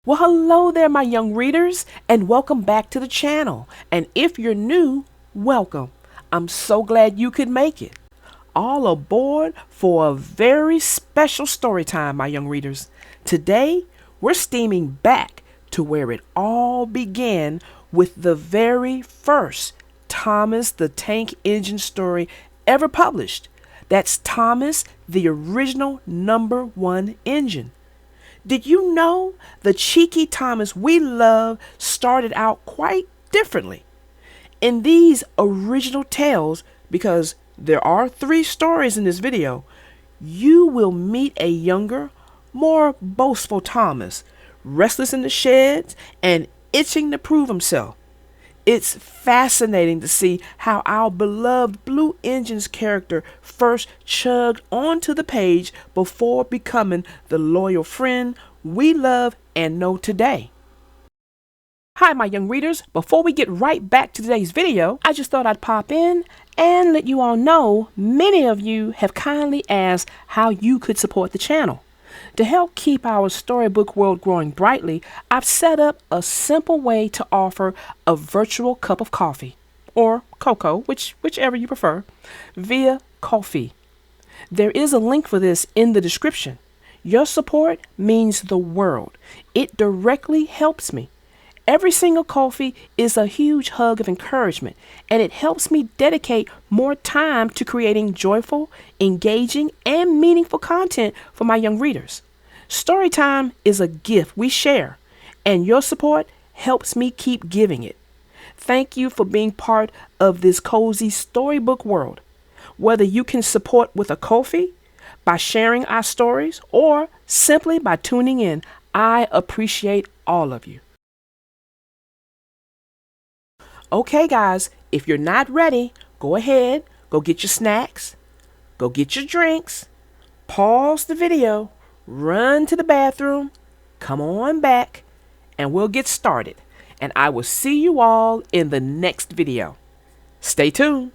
Well, hello there, my young readers, and welcome back to the channel. And if you're new, welcome. I'm so glad you could make it. All aboard for a very special story time, my young readers. Today, we're steaming back to where it all began with the very first Thomas the Tank Engine story ever published. That's Thomas, the original #1 engine. Did you know the cheeky Thomas we love started out quite differently? In these original tales, because there are 3 stories in this video, you will meet a younger, more boastful Thomas, restless in the sheds and itching to prove himself. It's fascinating to see how our beloved Blue Engine's character first chugged onto the page before becoming the loyal friend we love and know today. Hi, my young readers. Before we get right back to today's video, I just thought I'd pop in and let you all know many of you have kindly asked how you could support the channel. To help keep our storybook world growing brightly, I've set up a simple way to offer a virtual cup of coffee, or cocoa, whichever you prefer, via Ko-fi. There is a link for this in the description. Your support means the world. It directly helps me. Every single coffee is a huge hug of encouragement, and it helps me dedicate more time to creating joyful, engaging, and meaningful content for my young readers. Storytime is a gift we share, and your support helps me keep giving it. Thank you for being part of this cozy storybook world. Whether you can support with a coffee, by sharing our stories, or simply by tuning in, I appreciate all of you. Okay, guys, if you're not ready, go ahead, go get your snacks, go get your drinks, pause the video, run to the bathroom, come on back, and we'll get started. And I will see you all in the next video. Stay tuned.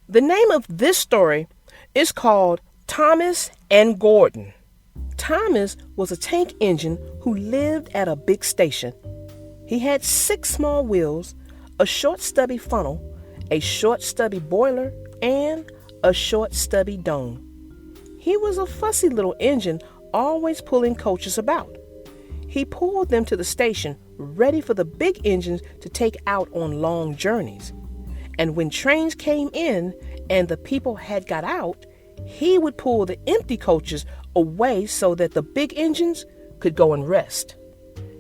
The name of this story is called Thomas and Gordon. Thomas was a tank engine who lived at a big station. He had 6 small wheels, a short stubby funnel, a short stubby boiler, and a short stubby dome. He was a fussy little engine, always pulling coaches about. He pulled them to the station, ready for the big engines to take out on long journeys. And when trains came in and the people had got out, he would pull the empty coaches away so that the big engines could go and rest.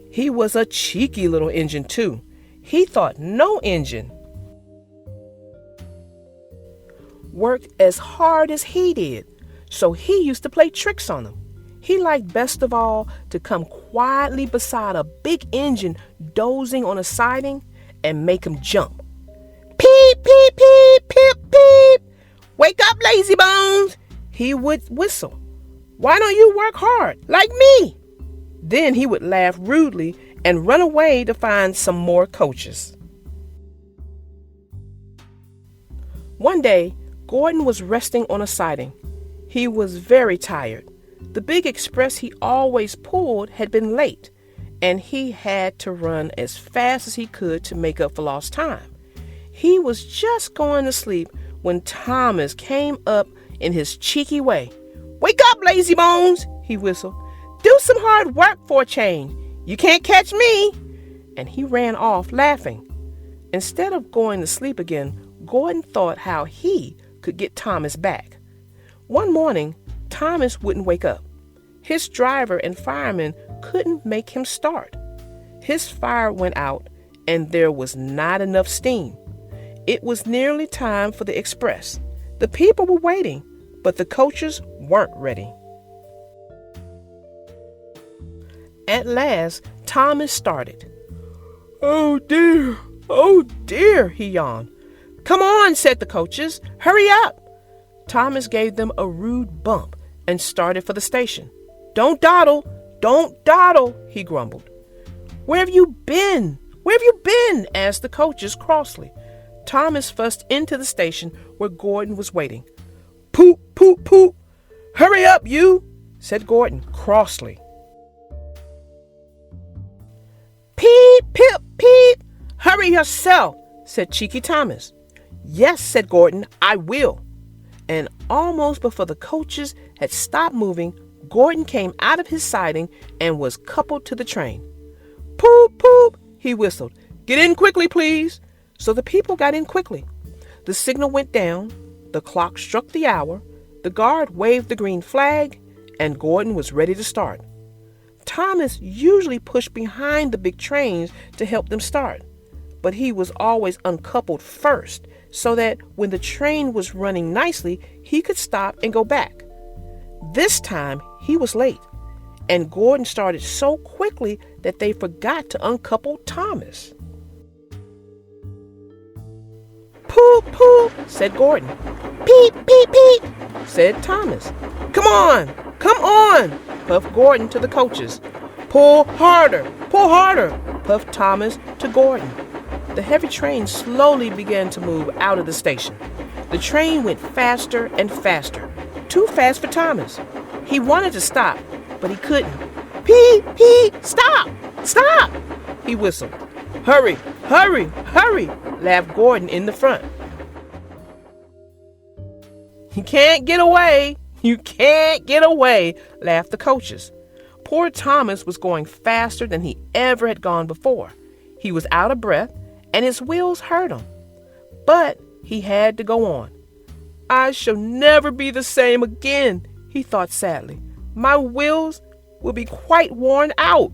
He was a cheeky little engine too. He thought no engine worked as hard as he did, so he used to play tricks on them. He liked best of all to come quietly beside a big engine dozing on a siding and make him jump. Peep, peep, peep, peep, peep. Wake up, lazy bones, he would whistle. Why don't you work hard like me? Then he would laugh rudely and run away to find some more coaches. One day, Gordon was resting on a siding. He was very tired. The big express he always pulled had been late, and he had to run as fast as he could to make up for lost time. He was just going to sleep when Thomas came up in his cheeky way. Wake up, lazy bones, he whistled. Do some hard work for a change. You can't catch me. And he ran off laughing. Instead of going to sleep again, Gordon thought how he could get Thomas back. One morning, Thomas wouldn't wake up. His driver and fireman couldn't make him start. His fire went out and there was not enough steam. It was nearly time for the express. The people were waiting, but the coaches weren't ready. At last, Thomas started. Oh dear, he yawned. Come on, said the coaches, hurry up. Thomas gave them a rude bump and started for the station. Don't dawdle, he grumbled. "Where have you been? Where have you been?" asked the coaches crossly. Thomas fussed into the station where Gordon was waiting. "Poop, poop, poop! Hurry up, you!" said Gordon crossly. "Peep, pip, peep! Hurry yourself," said Cheeky Thomas. "Yes," said Gordon, "I will." And almost before the coaches had stopped moving, Gordon came out of his siding and was coupled to the train. "Poop, poop," he whistled. "Get in quickly, please." So the people got in quickly. The signal went down, the clock struck the hour, the guard waved the green flag, and Gordon was ready to start. Thomas usually pushed behind the big trains to help them start, but he was always uncoupled first, so that when the train was running nicely, he could stop and go back. This time, he was late, and Gordon started so quickly that they forgot to uncouple Thomas. "Poop, poop," said Gordon. "Peep, peep, peep," said Thomas. Come on," puffed Gordon to the coaches. Pull harder," puffed Thomas to Gordon. The heavy train slowly began to move out of the station. The train went faster and faster, too fast for Thomas. He wanted to stop, but he couldn't. "Pee, pee, stop, stop," he whistled. "Hurry, hurry, hurry," laughed Gordon in the front. "You can't get away, you can't get away," laughed the coaches. Poor Thomas was going faster than he ever had gone before. He was out of breath, and his wheels hurt him. But he had to go on. "I shall never be the same again," he thought sadly. "My wheels will be quite worn out."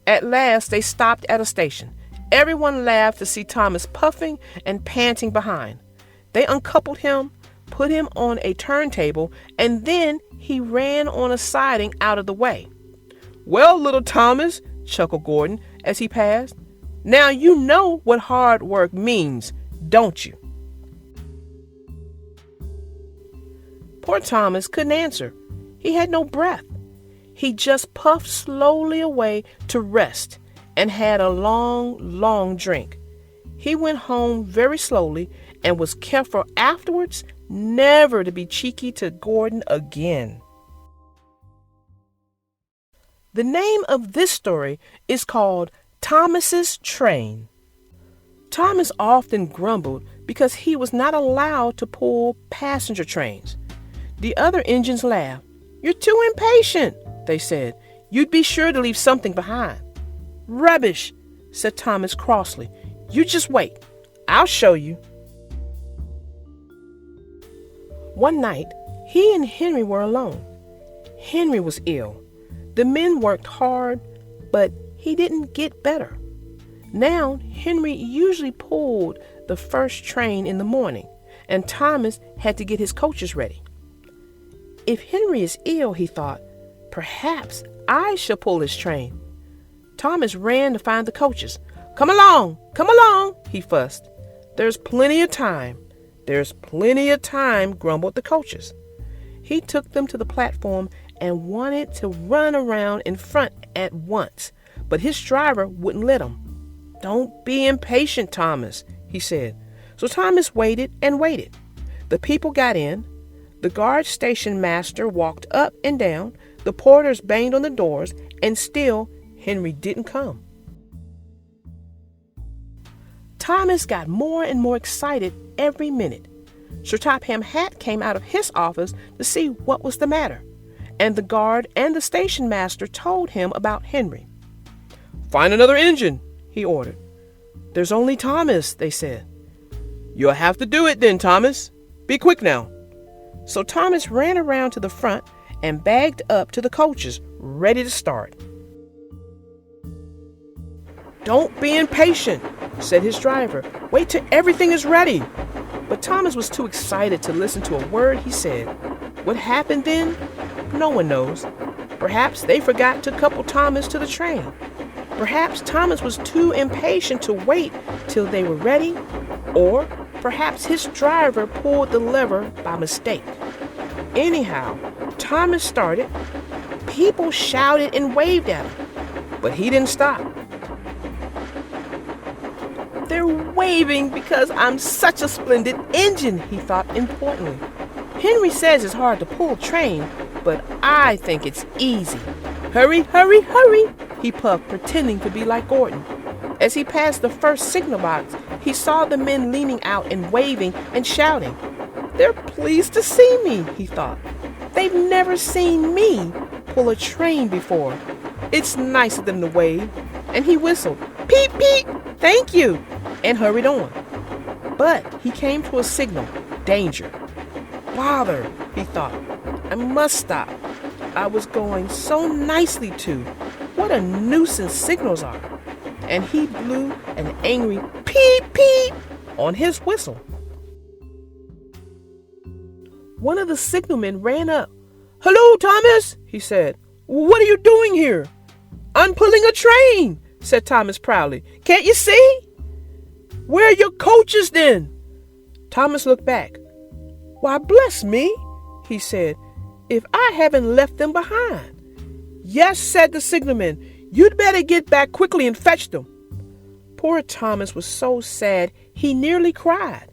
At last they stopped at a station. Everyone laughed to see Thomas puffing and panting behind. They uncoupled him, put him on a turntable, and then he ran on a siding out of the way. "Well, little Thomas," chuckled Gordon as he passed, "now you know what hard work means, don't you?" Poor Thomas couldn't answer. He had no breath. He just puffed slowly away to rest and had a long, long drink. He went home very slowly and was careful afterwards never to be cheeky to Gordon again. The name of this story is called Thomas's Train. Thomas often grumbled because he was not allowed to pull passenger trains. The other engines laughed. "You're too impatient," they said. "You'd be sure to leave something behind." "Rubbish," said Thomas crossly. "You just wait. I'll show you." One night, he and Henry were alone. Henry was ill. The men worked hard, but he didn't get better. Now, Henry usually pulled the first train in the morning, and Thomas had to get his coaches ready. If Henry is ill, he thought, perhaps I shall pull his train. Thomas ran to find the coaches. Come along, he fussed. There's plenty of time, grumbled the coaches. He took them to the platform and wanted to run around in front at once, but his driver wouldn't let him. Don't be impatient, Thomas, he said. So Thomas waited and waited. The people got in. The guard station master walked up and down. The porters banged on the doors, and still Henry didn't come. Thomas got more and more excited every minute. Sir Topham Hatt came out of his office to see what was the matter, and the guard and the station master told him about Henry. Find another engine, he ordered. There's only Thomas, they said. You'll have to do it then, Thomas. Be quick now. So Thomas ran around to the front and bagged up to the coaches, ready to start. Don't be impatient, said his driver. Wait till everything is ready. But Thomas was too excited to listen to a word he said. What happened then? No one knows. Perhaps they forgot to couple Thomas to the train. Perhaps Thomas was too impatient to wait till they were ready, or perhaps his driver pulled the lever by mistake. Anyhow, Thomas started. People shouted and waved at him, but he didn't stop. They're waving because I'm such a splendid engine, he thought importantly. Henry says it's hard to pull a train, but I think it's easy. Hurry, hurry, hurry, he puffed, pretending to be like Gordon. As he passed the first signal box, he saw the men leaning out and waving and shouting. They're pleased to see me, he thought. They've never seen me pull a train before. It's nice of them to wave. And he whistled, peep, peep, thank you, and hurried on. But he came to a signal, danger. Bother, he thought. I must stop. I was going so nicely too. What a nuisance signals are. And he blew an angry peep, peep on his whistle. One of the signalmen ran up. Hello, Thomas, he said. What are you doing here? I'm pulling a train, said Thomas proudly. Can't you see? Where are your coaches then? Thomas looked back. Why, bless me, he said, if I haven't left them behind. Yes, said the signalman, you'd better get back quickly and fetch them. Poor Thomas was so sad he nearly cried.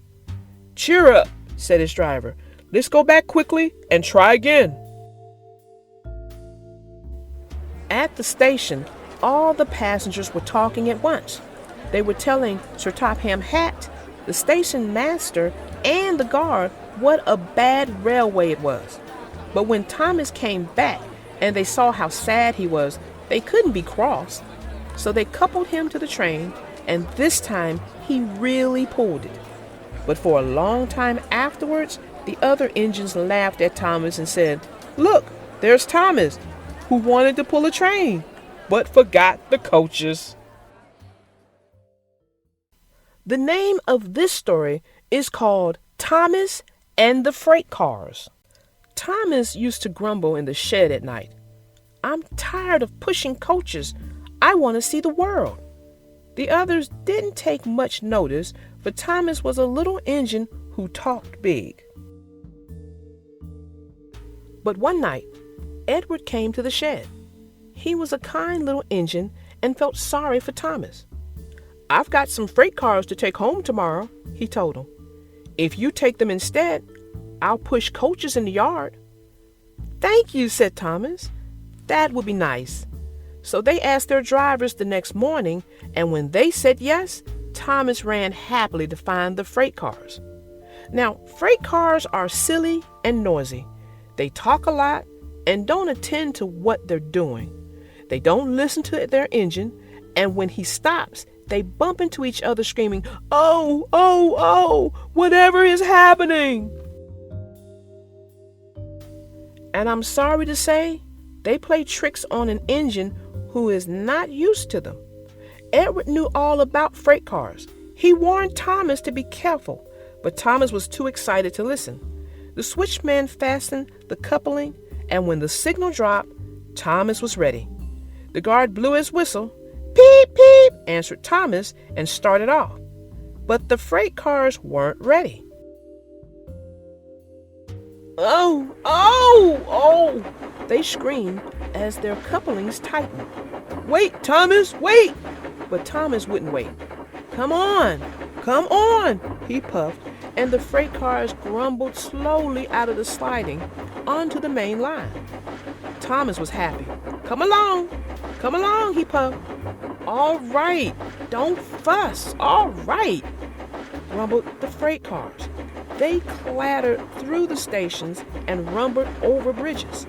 Cheer up, said his driver. Let's go back quickly and try again. At the station, all the passengers were talking at once. They were telling Sir Topham Hatt, the station master, and the guard what a bad railway it was. But when Thomas came back and they saw how sad he was, they couldn't be cross. So they coupled him to the train, and this time he really pulled it. But for a long time afterwards, the other engines laughed at Thomas and said, Look, there's Thomas, who wanted to pull a train, but forgot the coaches. The name of this story is called Thomas and the Freight Cars. Thomas used to grumble in the shed at night. I'm tired of pushing coaches. I want to see the world. The others didn't take much notice, but Thomas was a little engine who talked big. But one night, Edward came to the shed. He was a kind little engine and felt sorry for Thomas. I've got some freight cars to take home tomorrow, he told him. If you take them instead, I'll push coaches in the yard. Thank you, said Thomas. That would be nice. So they asked their drivers the next morning, and when they said yes, Thomas ran happily to find the freight cars. Now, freight cars are silly and noisy. They talk a lot and don't attend to what they're doing. They don't listen to their engine, and when he stops, they bump into each other screaming, "Oh, oh, oh, whatever is happening?" And I'm sorry to say, they play tricks on an engine who is not used to them. Edward knew all about freight cars. He warned Thomas to be careful, but Thomas was too excited to listen. The switchman fastened the coupling, and when the signal dropped, Thomas was ready. The guard blew his whistle. Peep, peep, answered Thomas and started off. But the freight cars weren't ready. Oh, oh, oh, they screamed as their couplings tightened. Wait, Thomas, wait! But Thomas wouldn't wait. Come on, he puffed, and the freight cars grumbled slowly out of the sliding onto the main line. Thomas was happy. Come along, he puffed. All right, don't fuss, all right, rumbled the freight cars. They clattered through the stations and rumbled over bridges.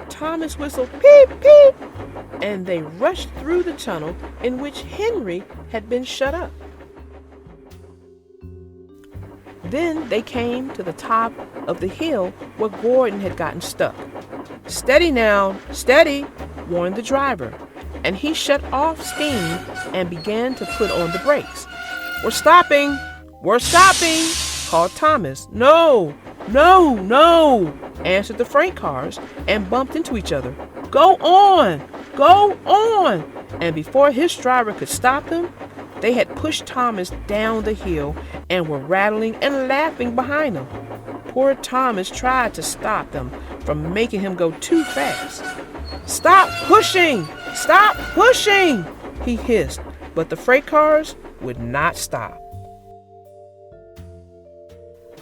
Thomas whistled, peep, peep, and they rushed through the tunnel in which Henry had been shut up. Then they came to the top of the hill where Gordon had gotten stuck. Steady now, steady, warned the driver, and he shut off steam and began to put on the brakes. We're stopping, called Thomas. No, answered the freight cars and bumped into each other. Go on, and before his driver could stop them, they had pushed Thomas down the hill and were rattling and laughing behind him. Poor Thomas tried to stop them from making him go too fast. Stop pushing, he hissed, but the freight cars would not stop.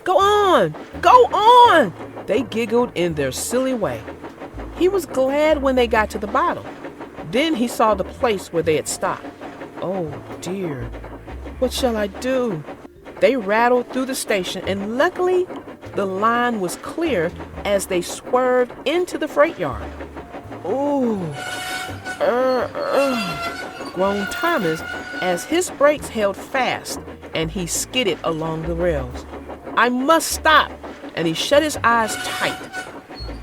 Go on! Go on! They giggled in their silly way. He was glad when they got to the bottom. Then he saw the place where they had stopped. Oh dear, what shall I do? They rattled through the station, and luckily the line was clear as they swerved into the freight yard. Ooh, groaned Thomas as his brakes held fast and he skidded along the rails. I must stop, and he shut his eyes tight.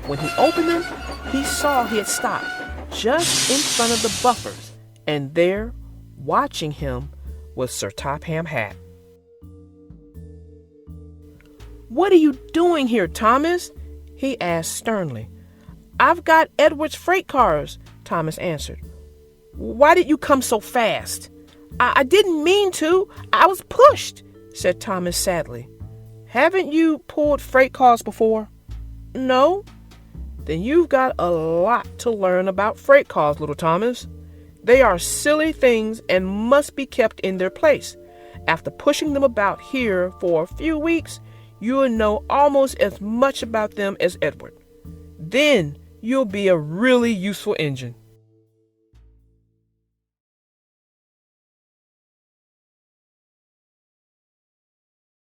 When he opened them, he saw he had stopped just in front of the buffers, and there, watching him, was Sir Topham Hatt. What are you doing here, Thomas? He asked sternly. I've got Edward's freight cars, Thomas answered. Why did you come so fast? I didn't mean to. I was pushed, said Thomas sadly. Haven't you pulled freight cars before? No. Then you've got a lot to learn about freight cars, little Thomas. They are silly things and must be kept in their place. After pushing them about here for a few weeks, you'll know almost as much about them as Edward. Then you'll be a really useful engine.